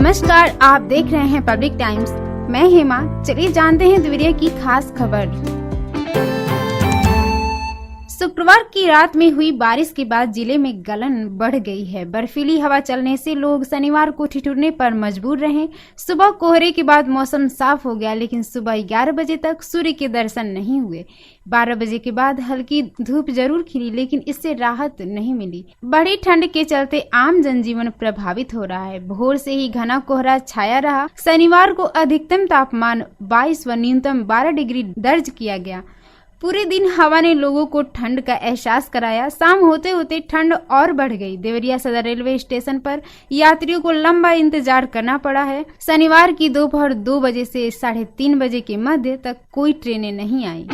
नमस्कार, आप देख रहे हैं पब्लिक टाइम्स। मैं हेमा। चलिए जानते हैं देवरिया की खास खबर। शुक्रवार की रात में हुई बारिश के बाद जिले में गलन बढ़ गई है। बर्फीली हवा चलने से लोग शनिवार को ठिठुरने पर मजबूर रहे। सुबह कोहरे के बाद मौसम साफ हो गया, लेकिन सुबह 11 बजे तक सूर्य के दर्शन नहीं हुए। 12 बजे के बाद हल्की धूप जरूर खिली, लेकिन इससे राहत नहीं मिली। बढ़ी ठंड के चलते आम जनजीवन प्रभावित हो रहा है। भोर से ही घना कोहरा छाया रहा। शनिवार को अधिकतम तापमान 22 व न्यूनतम 12 डिग्री दर्ज किया गया। पूरे दिन हवा ने लोगों को ठंड का एहसास कराया। शाम होते होते ठंड और बढ़ गई। देवरिया सदर रेलवे स्टेशन पर यात्रियों को लंबा इंतजार करना पड़ा है। शनिवार की दोपहर 2 बजे से 3:30 बजे के मध्य तक कोई ट्रेनें नहीं आई।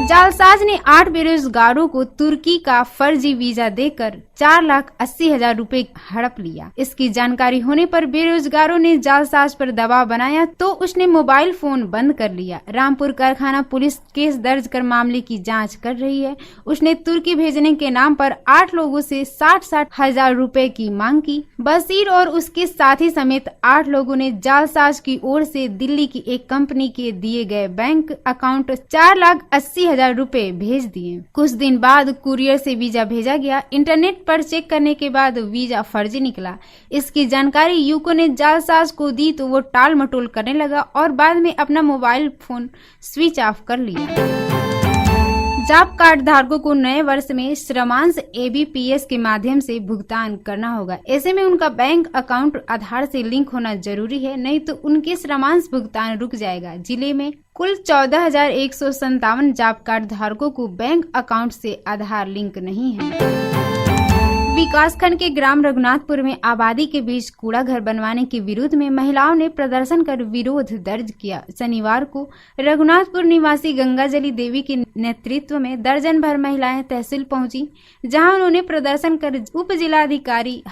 जालसाज ने 8 बेरोजगारों को तुर्की का फर्जी वीजा देकर 4,80,000 रुपए हड़प लिया। इसकी जानकारी होने पर बेरोजगारों ने जालसाज पर दबाव बनाया तो उसने मोबाइल फोन बंद कर लिया। रामपुर कारखाना पुलिस केस दर्ज कर मामले की जांच कर रही है। उसने तुर्की भेजने के नाम पर 8 लोगों से 60,60 हजार रुपए की मांग की। बशीर और उसके साथी समेत 8 लोगों ने जालसाज की ओर से दिल्ली की एक कंपनी के दिए गए बैंक अकाउंट 4,80,000 रुपए भेज दिए। कुछ दिन बाद कुरियर से वीजा भेजा गया। इंटरनेट पर चेक करने के बाद वीजा फर्जी निकला। इसकी जानकारी युवकों ने जालसाज को दी तो वो टाल मटोल करने लगा और बाद में अपना मोबाइल फोन स्विच ऑफ कर लिया। जॉब कार्ड धारकों को नए वर्ष में श्रमांश ABPS के माध्यम से भुगतान करना होगा। ऐसे में उनका बैंक अकाउंट आधार से लिंक होना जरूरी है, नहीं तो उनके श्रमांश भुगतान रुक जाएगा। जिले में कुल 14,157 जॉब कार्ड धारकों को बैंक अकाउंट से आधार लिंक नहीं है। विकासखंड के ग्राम रघुनाथपुर में आबादी के बीच कूड़ा घर बनवाने के विरोध में महिलाओं ने प्रदर्शन कर विरोध दर्ज किया। शनिवार को रघुनाथपुर निवासी गंगाजली देवी के नेतृत्व में दर्जन भर महिलाएं तहसील पहुंची, जहां उन्होंने प्रदर्शन कर उप जिलाधिकारी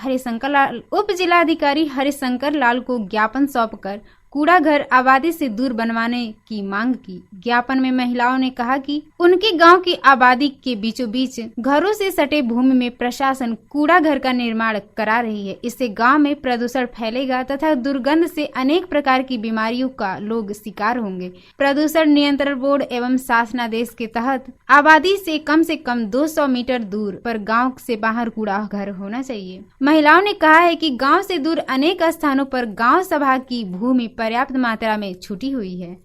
हरिशंकर लाल को ज्ञापन सौंपकर कूड़ा घर आबादी से दूर बनवाने की मांग की। ज्ञापन में महिलाओं ने कहा कि उनके गांव की आबादी के बीचों बीच घरों से सटे भूमि में प्रशासन कूड़ा घर का निर्माण करा रही है। इससे गांव में प्रदूषण फैलेगा तथा दुर्गंध से अनेक प्रकार की बीमारियों का लोग शिकार होंगे। प्रदूषण नियंत्रण बोर्ड एवं शासनादेश के तहत आबादी से कम 200 मीटर दूर पर गाँव से बाहर कूड़ा घर होना चाहिए। महिलाओं ने कहा है कि गाँव से दूर अनेक स्थानों पर गाँव सभा की भूमि पर्याप्त मात्रा में छूटी हुई है।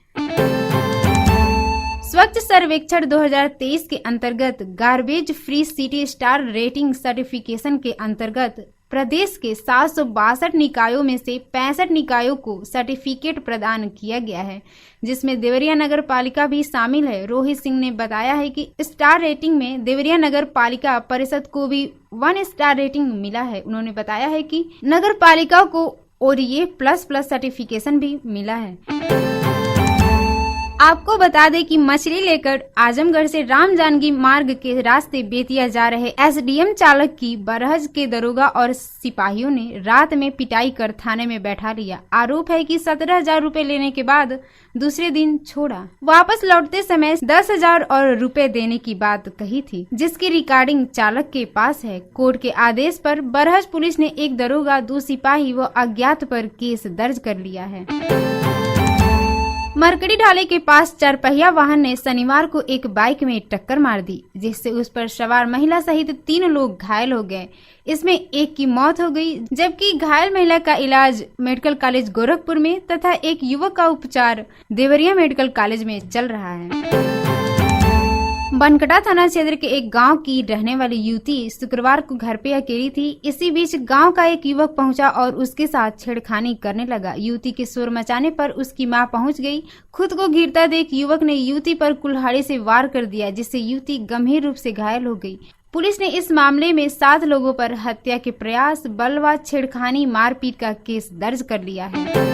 स्वच्छ सर्वेक्षण 2023 के अंतर्गत garbage free city star rating certification के अंतर्गत प्रदेश के 762 निकायों में से 65 निकायों को सर्टिफिकेट प्रदान किया गया है, जिसमें देवरिया नगर पालिका भी शामिल है। रोहित सिंह ने बताया है कि स्टार रेटिंग में देवरिया नगर पालिका परिषद को भी 1 स्टार रेटिंग मिला है। उन्होंने बताया है कि नगर पालिका को ODA++ सर्टिफिकेशन भी मिला है। आपको बता दें कि मछली लेकर आजमगढ़ से राम जानकी मार्ग के रास्ते बेतिया जा रहे SDM चालक की बरहज के दरोगा और सिपाहियों ने रात में पिटाई कर थाने में बैठा लिया। आरोप है कि 17,000 रुपए लेने के बाद दूसरे दिन छोड़ा। वापस लौटते समय 10,000 और रुपए देने की बात कही थी, जिसकी रिकॉर्डिंग चालक के पास है। कोर्ट के आदेश पर बरहज पुलिस ने एक दरोगा, 2 सिपाही व अज्ञात पर केस दर्ज कर लिया है। मरकड़ी ढाले के पास 4 पहिया वाहन ने शनिवार को एक बाइक में टक्कर मार दी, जिससे उस पर सवार महिला सहित 3 लोग घायल हो गए। इसमें एक की मौत हो गई, जबकि घायल महिला का इलाज मेडिकल कॉलेज गोरखपुर में तथा एक युवक का उपचार देवरिया मेडिकल कॉलेज में चल रहा है। बनकटा थाना क्षेत्र के एक गांव की रहने वाली युवती शुक्रवार को घर पे अकेली थी। इसी बीच गांव का एक युवक पहुंचा और उसके साथ छेड़खानी करने लगा। युवती के शोर मचाने पर उसकी मां पहुंच गई। खुद को गिरता देख युवक ने युवती पर कुल्हाड़ी से वार कर दिया, जिससे युवती गंभीर रूप से घायल हो गई। पुलिस ने इस मामले में 7 लोगों पर हत्या के प्रयास, बलवा, छेड़खानी, मारपीट का केस दर्ज कर लिया है।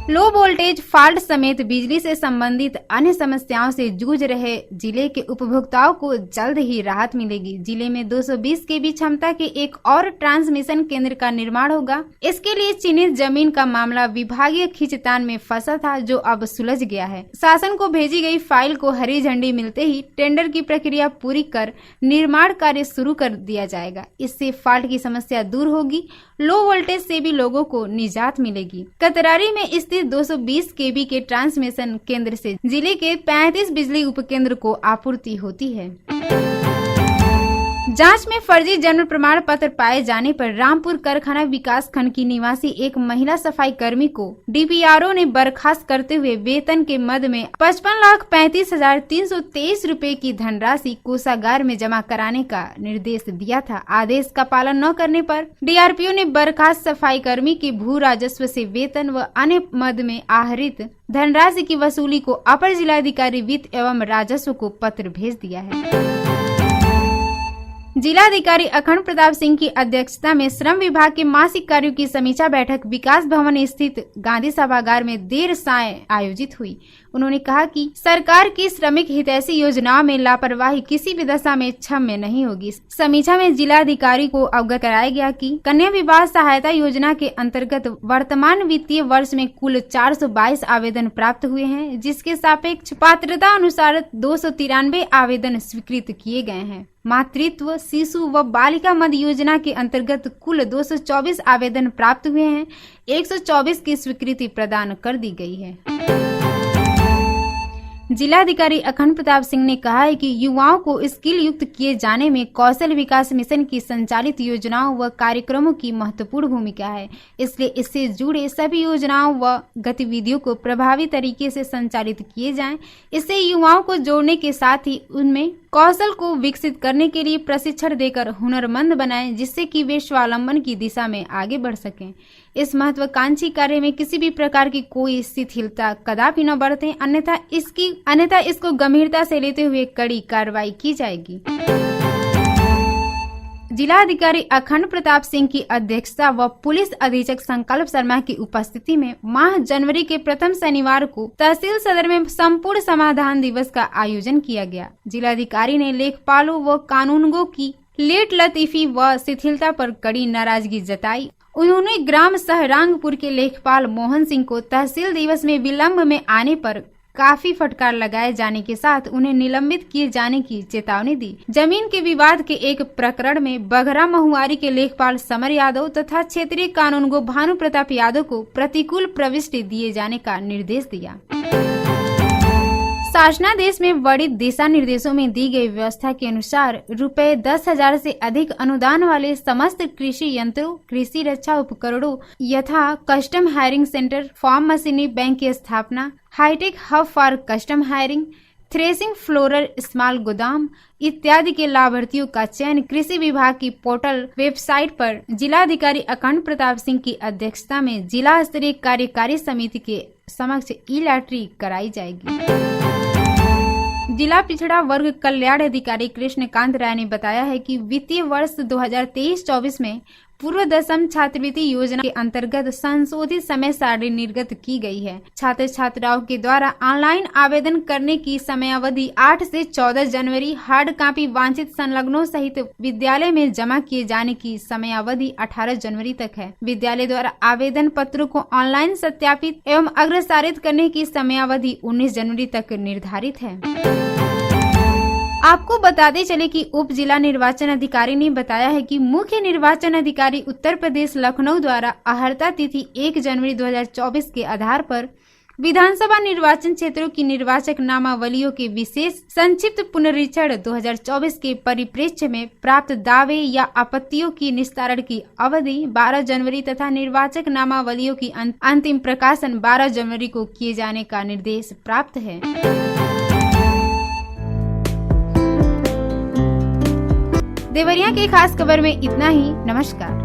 लो वोल्टेज फॉल्ट समेत बिजली से संबंधित अन्य समस्याओं से जूझ रहे जिले के उपभोक्ताओं को जल्द ही राहत मिलेगी। जिले में 220 केवी क्षमता के एक और ट्रांसमिशन केंद्र का निर्माण होगा। इसके लिए चिन्हित जमीन का मामला विभागीय खींचतान में फंसा था, जो अब सुलझ गया है। शासन को भेजी गई फाइल को हरी झंडी मिलते ही टेंडर की प्रक्रिया पूरी कर निर्माण कार्य शुरू कर दिया जाएगा। इससे फॉल्ट की समस्या दूर होगी, लो वोल्टेज से भी लोगों को निजात मिलेगी। कतरारी में स्थित 220 केवी के ट्रांसमिशन केंद्र से जिले के 35 बिजली उपकेंद्र को आपूर्ति होती है। जांच में फर्जी जन्म प्रमाण पत्र पाए जाने पर रामपुर कारखाना विकास खंड की निवासी एक महिला सफाई कर्मी को डीपीआरओ ने बर्खास्त करते हुए वेतन के मद में 55,35,323 रुपए की धनराशि कोषागार में जमा कराने का निर्देश दिया था। आदेश का पालन न करने पर डीआरपीओ ने बर्खास्त सफाई कर्मी के भू राजस्व से वेतन व अन्य मद में आहरित धनराशि की वसूली को अपर जिलाधिकारी वित्त एवं राजस्व को पत्र भेज दिया है। जिलाधिकारी अखंड प्रताप सिंह की अध्यक्षता में श्रम विभाग के मासिक कार्यों की समीक्षा बैठक विकास भवन स्थित गांधी सभागार में देर सायं आयोजित हुई। उन्होंने कहा कि सरकार की श्रमिक हितैषी योजनाओं में लापरवाही किसी भी दशा में क्षम्य नहीं होगी। समीक्षा में जिलाधिकारी को अवगत कराया गया कि कन्या विवाह सहायता योजना के अंतर्गत वर्तमान वित्तीय वर्ष में कुल 422 आवेदन प्राप्त हुए हैं, जिसके सापेक्ष पात्रता अनुसार 293 आवेदन स्वीकृत किए गए हैं। मातृत्व, शिशु व बालिका मध्य योजना के अंतर्गत कुल 224 आवेदन प्राप्त हुए हैं, 124 की स्वीकृति प्रदान कर दी गई है। जिलाधिकारी अखंड प्रताप सिंह ने कहा है कि युवाओं को स्किल युक्त किए जाने में कौशल विकास मिशन की संचालित योजनाओं व कार्यक्रमों की महत्वपूर्ण भूमिका है। इसलिए इससे जुड़े सभी योजनाओं व गतिविधियों को प्रभावी तरीके से संचालित किए जाएं। इससे युवाओं को जोड़ने के साथ ही उनमें कौशल को विकसित करने के लिए प्रशिक्षण देकर हुनरमंद बनाएं, जिससे कि वे स्वावलंबन की दिशा में आगे बढ़ सकें। इस महत्वाकांक्षी कार्य में किसी भी प्रकार की कोई शिथिलता कदापि न बरतें, अन्यथा इसको गंभीरता से लेते हुए कड़ी कार्रवाई की जाएगी। जिलाधिकारी अखंड प्रताप सिंह की अध्यक्षता व पुलिस अधीक्षक संकल्प शर्मा की उपस्थिति में माह जनवरी के प्रथम शनिवार को तहसील सदर में संपूर्ण समाधान दिवस का आयोजन किया गया। जिलाधिकारी ने लेखपालों व कानूनगों की लेट लतीफी व शिथिलता पर कड़ी नाराजगी जताई। उन्होंने ग्राम सहरांगपुर के लेखपाल मोहन सिंह को तहसील दिवस में विलंब में आने पर काफी फटकार लगाए जाने के साथ उन्हें निलंबित किए जाने की चेतावनी दी। जमीन के विवाद के एक प्रकरण में बघरा महुआरी के लेखपाल समर यादव तथा क्षेत्रीय कानूनगो भानु प्रताप यादव को प्रतिकूल प्रविष्टि दिए जाने का निर्देश दिया। शासनादेश में वर्णित दिशा निर्देशों में दी गई व्यवस्था के अनुसार रुपए 10,000 से अधिक अनुदान वाले समस्त कृषि यंत्रों, कृषि रक्षा उपकरणों यथा custom hiring centre, farm machinery bank की स्थापना, high tech hub for custom hiring, threshing floor small गोदाम इत्यादि के लाभार्थियों का चयन कृषि विभाग की पोर्टल वेबसाइट पर जिलाधिकारी अखंड प्रताप सिंह की अध्यक्षता में जिला स्तरीय कार्यकारी समिति के समक्ष ई लॉटरी कराई जाएगी। जिला पिछड़ा वर्ग कल्याण अधिकारी कृष्णकांत राय ने बताया है कि वित्तीय वर्ष 2023-24 में पूर्व दशम छात्रवृत्ति योजना के अंतर्गत संशोधित समय सारणी निर्गत की गई है। छात्र छात्राओं के द्वारा ऑनलाइन आवेदन करने की समयावधि 8 से 14 जनवरी, हार्ड कॉपी वांछित संलग्नों सहित विद्यालय में जमा किए जाने की समयावधि 18 जनवरी तक है। विद्यालय द्वारा आवेदन पत्रों को ऑनलाइन सत्यापित एवं अग्रसारित करने की समयावधि 19 जनवरी तक निर्धारित है। आपको बताते चले कि उप जिला निर्वाचन अधिकारी ने बताया है कि मुख्य निर्वाचन अधिकारी उत्तर प्रदेश लखनऊ द्वारा अहर्ता तिथि 1 जनवरी 2024 के आधार पर विधानसभा निर्वाचन क्षेत्रों की निर्वाचक नामावलियों के विशेष संक्षिप्त पुनरीक्षण 2024 के परिप्रेक्ष्य में प्राप्त दावे या आपत्तियों की निस्तारण की अवधि 12 जनवरी तथा निर्वाचक नामावलियों की अंतिम प्रकाशन 12 जनवरी को किए जाने का निर्देश प्राप्त है। देवरिया के खास खबर में इतना ही। नमस्कार।